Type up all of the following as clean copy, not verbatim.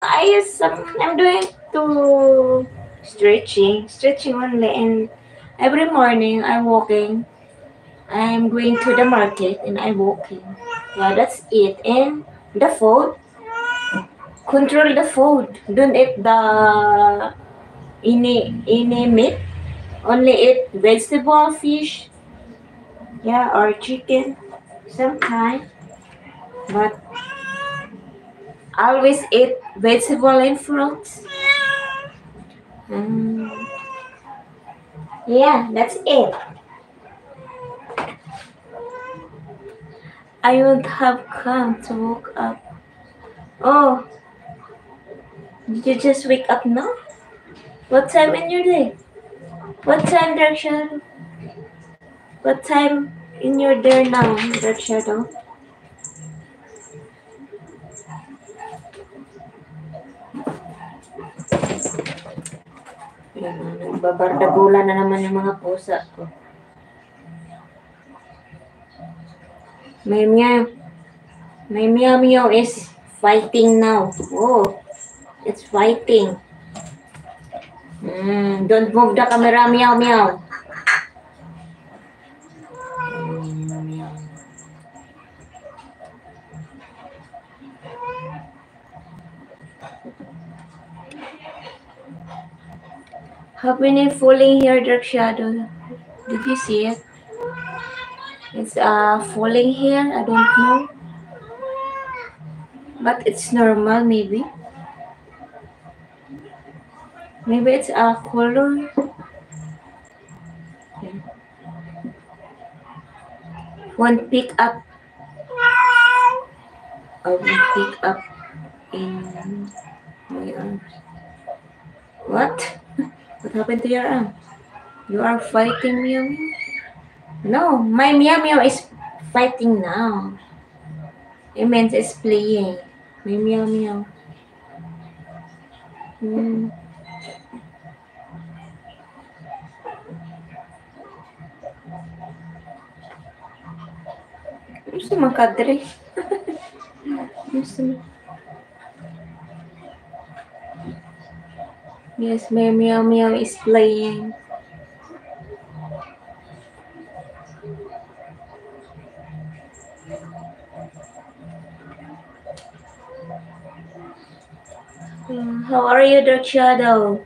I'm doing to stretching only, and every morning I'm walking. I'm going to the market and I'm walking. Yeah, that's it. And the food, control the food. Don't eat the any meat. Only eat vegetable, fish, yeah, or chicken sometimes. But always eat vegetable and fruits. Mm, yeah, that's it. I would have come to woke up. Oh, did you just wake up now? What time in your day? What time, Dark Shadow? What time in your day now, Dark Shadow? Yan na, nagbabardagulan na naman yung mga pusa ko. May meow. My meow meow is fighting now. Oh, it's fighting. Don't move the camera, meow meow. Happening falling here, Dark Shadow. Did you see it? It's falling here. I don't know, but it's normal. Maybe it's a color. One pick up. I will pick up in my arms. What? What happened to your arm? You are fighting Meow Meow? No, my Meow Meow is fighting now. It means it's playing. My Meow Meow. Gusto man kadre. Gusto man. Yes, my Meow Meow is playing. How are you, Dark Shadow?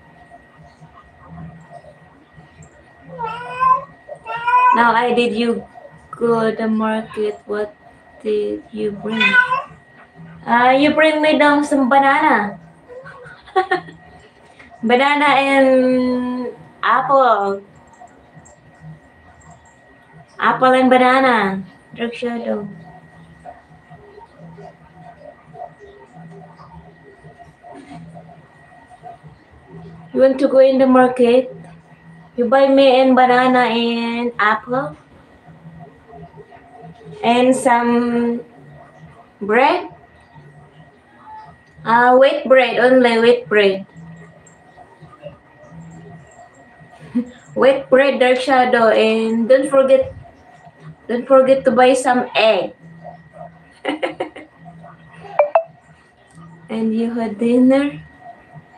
Now, did you go to the market? What did you bring? You bring me down some banana. Banana and apple. Apple and banana. Dark Shadow. You want to go in the market? You buy me and banana and apple? And some bread? Wheat bread, only wheat bread. Wheat bread, Dark Shadow, and don't forget to buy some egg. And you had dinner?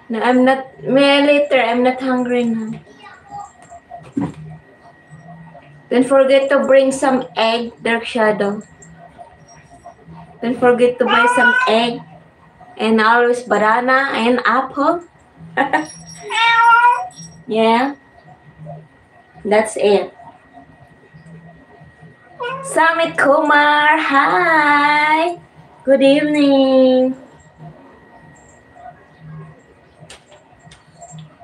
No, I'm not. Later. I'm not hungry now. Don't forget to bring some egg, Dark Shadow. Don't forget to buy some egg. And always banana and apple. Yeah. That's it. Samit Kumar, hi. Good evening.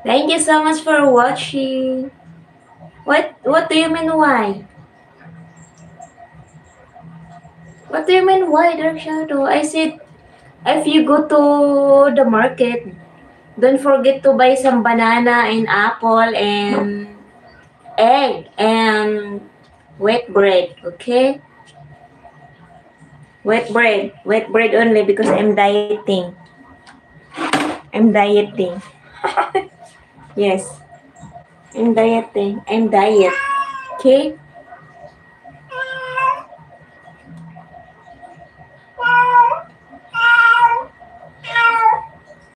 Thank you so much for watching. What do you mean why? What do you mean why, Dark Shadow? I said if you go to the market, don't forget to buy some banana and apple and egg and wheat bread, okay? Wheat bread only because I'm dieting. I'm dieting. Yes, I'm dieting. I'm diet, okay?